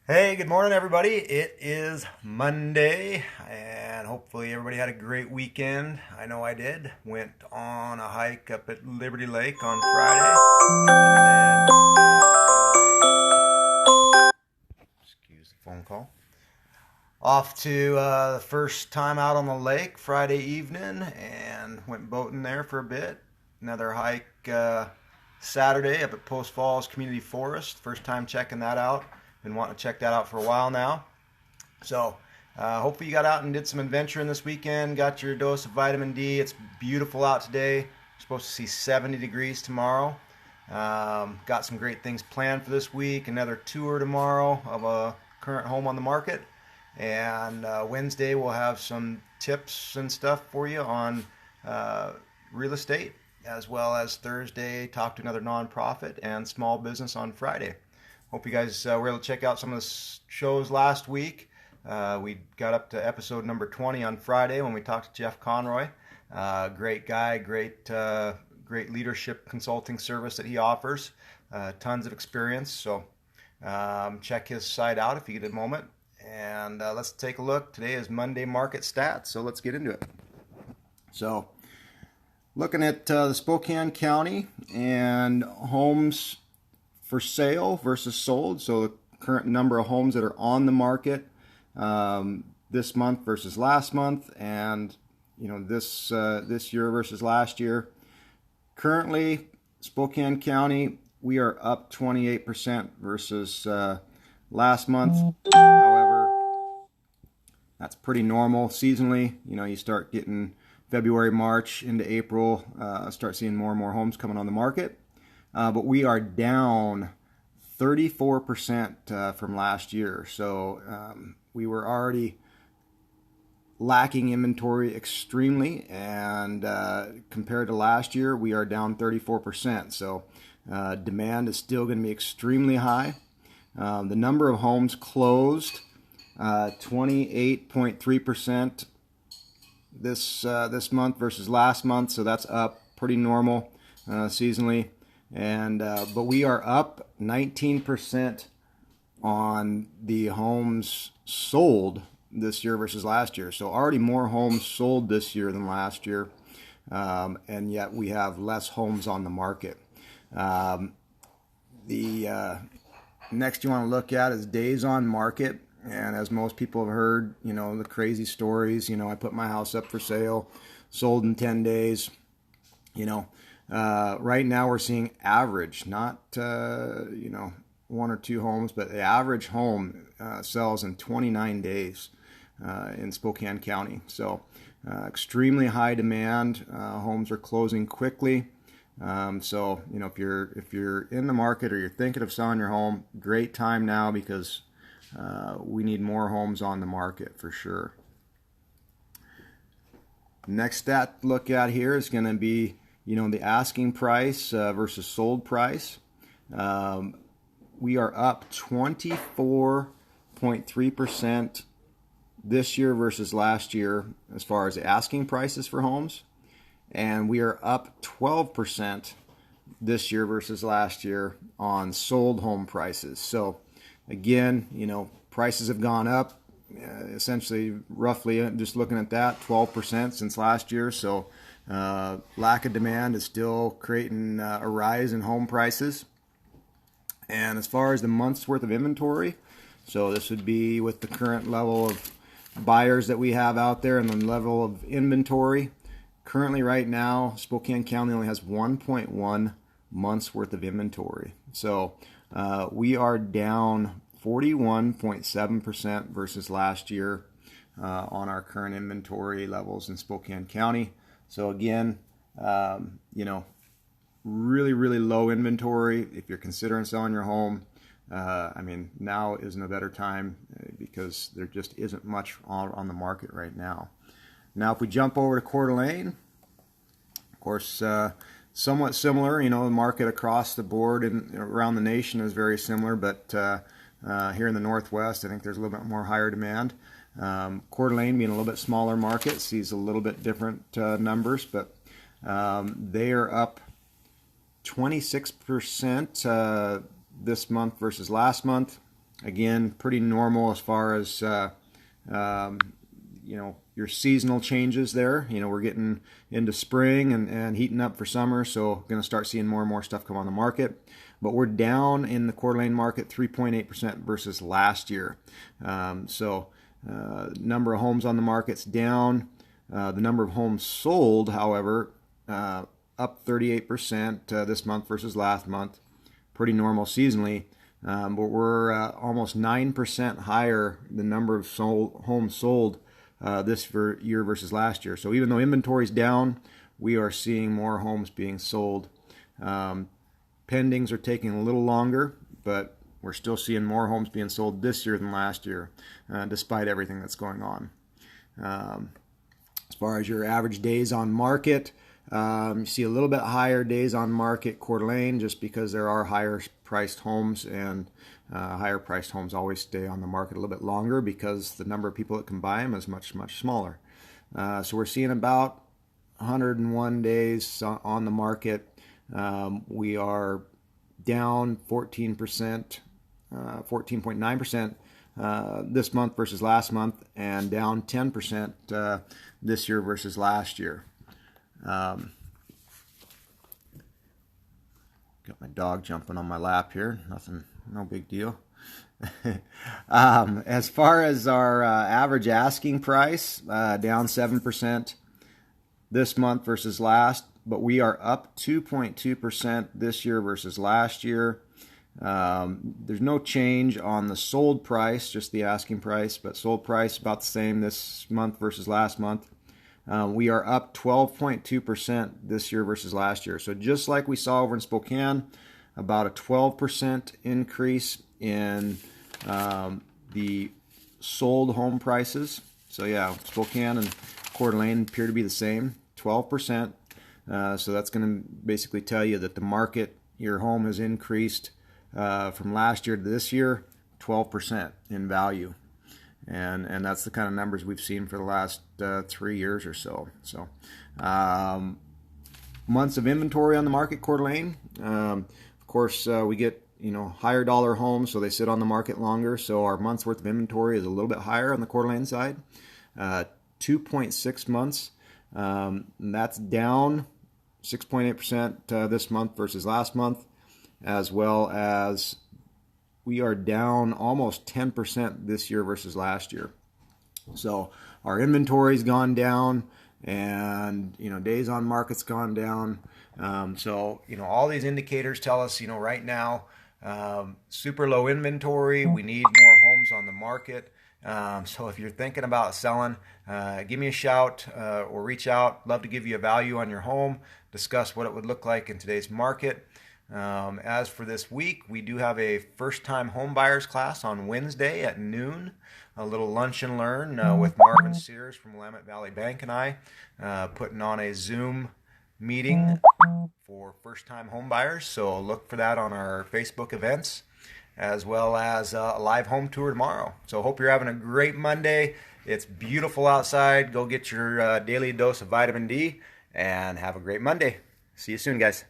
Hey, good morning, everybody. It is Monday, and hopefully, everybody had a great weekend. I know I did. Went on a hike up at Liberty Lake on Friday, and then, excuse the phone call. Off to the first time out on the lake Friday evening, and went boating there for a bit. Another hike Saturday up at Post Falls Community Forest. First time checking that out. Been wanting to check that out for a while now. So hopefully you got out and did some adventuring this weekend. Got your dose of vitamin D. It's beautiful out today. We're supposed to see 70 degrees tomorrow. Got some great things planned for this week. Another tour tomorrow of a current home on the market. And Wednesday we'll have some tips and stuff for you on real estate, as well as Thursday talk to another nonprofit and small business on Friday. Hope you guys were able to check out some of the shows last week. We got up to episode number 20 on Friday when we talked to Jeff Conroy. Great guy, great leadership consulting service that he offers. Tons of experience. So check his site out if you get a moment. And let's take a look. Today is Monday market stats, so let's get into it. So looking at the Spokane County and homes for sale versus sold. So the current number of homes that are on the market this month versus last month, and this year versus last year. Currently, Spokane County, we are up 28% versus last month. However, that's pretty normal seasonally. You start getting February, March into April, start seeing more and more homes coming on the market. But we are down 34% from last year. So we were already lacking inventory extremely, and compared to last year, we are down 34%. So demand is still going to be extremely high. The number of homes closed, 28.3% this month versus last month. So that's up pretty normal seasonally. And but we are up 19% on the homes sold this year versus last year. So already more homes sold this year than last year, and yet we have less homes on the market. The next you want to look at is days on market. And as most people have heard, the crazy stories, I put my house up for sale, sold in 10 days, right now we're seeing average, not, one or two homes, but the average home sells in 29 days in Spokane County. So extremely high demand. Homes are closing quickly. So, if you're in the market or you're thinking of selling your home, great time now, because we need more homes on the market for sure. Next stat to look at here is going to be, the asking price versus sold price. We are up 24.3% this year versus last year as far as asking prices for homes. And we are up 12% this year versus last year on sold home prices. So again, prices have gone up essentially roughly, just looking at that, 12% since last year. So lack of demand is still creating a rise in home prices. And as far as the month's worth of inventory, so this would be with the current level of buyers that we have out there and the level of inventory. Currently right now, Spokane County only has 1.1 months worth of inventory. So we are down 41.7% versus last year on our current inventory levels in Spokane County. So again, really, really low inventory. If you're considering selling your home, now isn't a better time because there just isn't much on the market right now. Now, if we jump over to Coeur d'Alene, of course, somewhat similar. The market across the board and around the nation is very similar, but here in the Northwest, I think there's a little bit more higher demand. Coeur d'Alene being a little bit smaller market sees a little bit different numbers, but they are up 26% this month versus last month. again, pretty normal as far as your seasonal changes there. We're getting into spring and heating up for summer, so going to start seeing more and more stuff come on the market. But we're down in the Coeur d'Alene market 3.8% versus last year. Number of homes on the market's down. The number of homes sold, however, up 38% this month versus last month. Pretty normal seasonally. But we're almost 9% higher the number of homes sold this year versus last year. So even though inventory's down, we are seeing more homes being sold. Pendings are taking a little longer, but we're still seeing more homes being sold this year than last year, despite everything that's going on. As far as your average days on market, you see a little bit higher days on market Coeur d'Alene, just because there are higher priced homes, and higher priced homes always stay on the market a little bit longer because the number of people that can buy them is much smaller. So we're seeing about 101 days on the market. We are down 14%, 14.9% this month versus last month, and down 10% this year versus last year. Got my dog jumping on my lap here. No big deal. As far as our average asking price, down 7% this month versus last, but we are up 2.2% this year versus last year. There's no change on the sold price, just the asking price, but sold price about the same this month versus last month. We are up 12.2% this year versus last year. So just like we saw over in Spokane, about a 12% increase in the sold home prices. So yeah, Spokane and Coeur d'Alene appear to be the same, 12%. So that's going to basically tell you that the market, your home has increased from last year to this year, 12% in value. And that's the kind of numbers we've seen for the last 3 years or so. So months of inventory on the market, Coeur d'Alene. Of course, we get higher dollar homes, so they sit on the market longer. So our month's worth of inventory is a little bit higher on the Coeur d'Alene side, 2.6 months. And that's down 6.8% this month versus last month, as well as we are down almost 10% this year versus last year. So our inventory's gone down, and days on market's gone down. So all these indicators tell us right now, super low inventory. We need more homes on the market. So if you're thinking about selling, give me a shout or reach out. Love to give you a value on your home, discuss what it would look like in today's market. As for this week, we do have a first-time home buyers class on Wednesday at noon, a little lunch and learn with Marvin Sears from Willamette Valley Bank and I, putting on a Zoom meeting for first-time home buyers. So look for that on our Facebook events, as well as a live home tour tomorrow. So hope you're having a great Monday. It's beautiful outside. Go get your daily dose of vitamin D and have a great Monday. See you soon, guys.